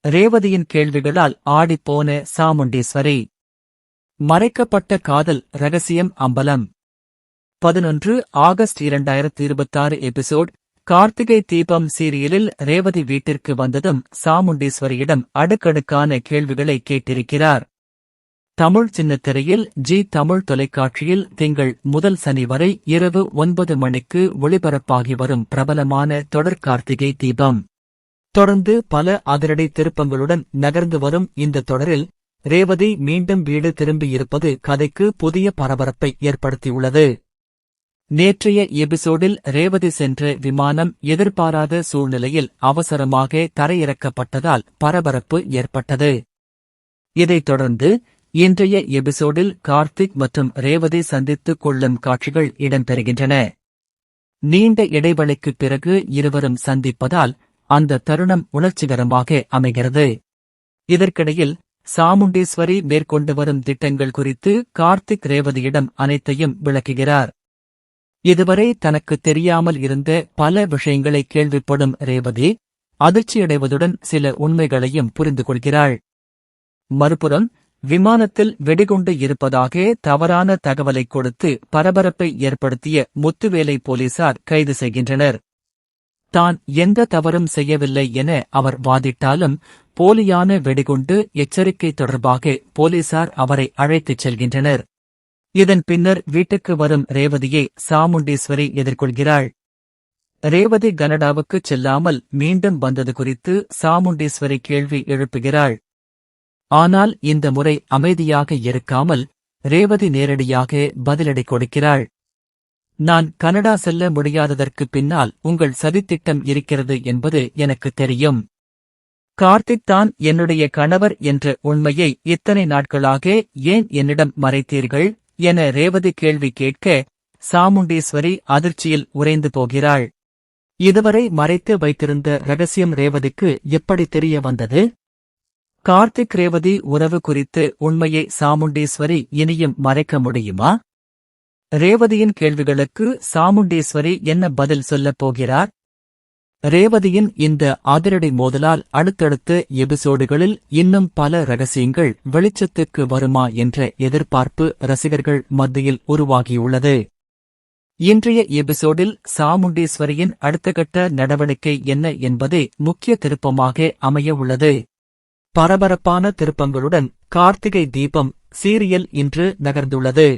ரேவதியின் கேள்விகளால் ஆடிப்போன சாமுண்டீஸ்வரி. மறைக்கப்பட்ட காதல் ரகசியம் அம்பலம். 11 ஆகஸ்ட் 2026 எபிசோட். கார்த்திகை தீபம் சீரியலில் ரேவதி வீட்டிற்கு வந்ததும் சாமுண்டீஸ்வரியிடம் அடுக்கடுக்கான கேள்விகளை கேட்டிருக்கிறார். தமிழ் சின்னத்திரையில் ஜி தமிழ் தொலைக்காட்சியில் திங்கள் முதல் சனி வரை இரவு 9 மணிக்கு ஒளிபரப்பாகி வரும் பிரபலமான தொடர் கார்த்திகை தீபம். தொடர்ந்து பல அதிரடி திருப்பங்களுடன் நகர்ந்து வரும் இந்த தொடரில் ரேவதி மீண்டும் வீடு திரும்பியிருப்பது கதைக்கு புதிய பரபரப்பை ஏற்படுத்தியுள்ளது. நேற்றைய எபிசோடில் ரேவதி சென்ற விமானம் எதிர்பாராத சூழ்நிலையில் அவசரமாக தரையிறக்கப்பட்டதால் பரபரப்பு ஏற்பட்டது. இதைத் தொடர்ந்து இன்றைய எபிசோடில் கார்த்திக் மற்றும் ரேவதி சந்தித்துக் கொள்ளும் காட்சிகள் இடம்பெறுகின்றன. நீண்ட இடைவெளிக்குப் பிறகு இருவரும் சந்திப்பதால் அந்த தருணம் உணர்ச்சிகரமாக அமைகிறது. இதற்கிடையில் சாமுண்டீஸ்வரி மேற்கொண்டு வரும் திட்டங்கள் குறித்து கார்த்திக் ரேவதியிடம் அனைத்தையும் விளக்குகிறார். இதுவரை தனக்கு தெரியாமல் இருந்த பல விஷயங்களை கேள்விப்படும் ரேவதி அதிர்ச்சியடைவதுடன் சில உண்மைகளையும் புரிந்து கொள்கிறாள். மறுபுறம் விமானத்தில் வெடிகுண்டு இருப்பதாக தவறான தகவலை கொடுத்து பரபரப்பை ஏற்படுத்திய முத்துவேலை போலீசார் கைது செய்கின்றனர். தான் எந்த தவறும் செய்யவில்லை என அவர் வாதிட்டாலும் போலியான வெடிகுண்டு எச்சரிக்கை தொடர்பாக போலீசார் அவரை அழைத்துச் செல்கின்றனர். இதன் பின்னர் வீட்டுக்கு வரும் ரேவதியை சாமுண்டீஸ்வரி எதிர்கொள்கிறாள். ரேவதி கனடாவுக்குச் செல்லாமல் மீண்டும் வந்தது குறித்து சாமுண்டீஸ்வரி கேள்வி எழுப்புகிறாள். ஆனால் இந்த முறை அமைதியாக இருக்காமல் ரேவதி நேரடியாக பதிலடி கொடுக்கிறாள். நான் கனடா செல்ல முடியாததற்கு பின்னால் உங்கள் சதித்திட்டம் இருக்கிறது என்பது எனக்கு தெரியும். கார்த்திக் தான் என்னுடைய கணவர் என்ற உண்மையை இத்தனை நாட்களாக ஏன் என்னிடம் மறைத்தீர்கள் என ரேவதி கேள்வி கேட்க சாமுண்டீஸ்வரி அதிர்ச்சியில் உறைந்து போகிறாள். இதுவரை மறைத்து வைத்திருந்த ரகசியம் ரேவதிக்கு எப்படி தெரிய வந்தது? கார்த்திக் ரேவதி உறவு குறித்து உண்மையை சாமுண்டீஸ்வரி இனியும் மறைக்க முடியுமா? ரேவதியின் கேள்விகளுக்கு சாமுண்டீஸ்வரி என்ன பதில் சொல்லப் போகிறார்? ரேவதியின் இந்த அதிரடி மோதலால் அடுத்தடுத்த எபிசோடுகளில் இன்னும் பல ரகசியங்கள் வெளிச்சத்துக்கு வருமா என்ற எதிர்பார்ப்பு ரசிகர்கள் மத்தியில் உருவாகியுள்ளது. இன்றைய எபிசோடில் சாமுண்டீஸ்வரியின் அடுத்தகட்ட நடவடிக்கை என்ன என்பதே முக்கிய திருப்பமாக அமைய உள்ளது. பரபரப்பான திருப்பங்களுடன் கார்த்திகை தீபம் சீரியல் இன்று நகர்ந்துள்ளது.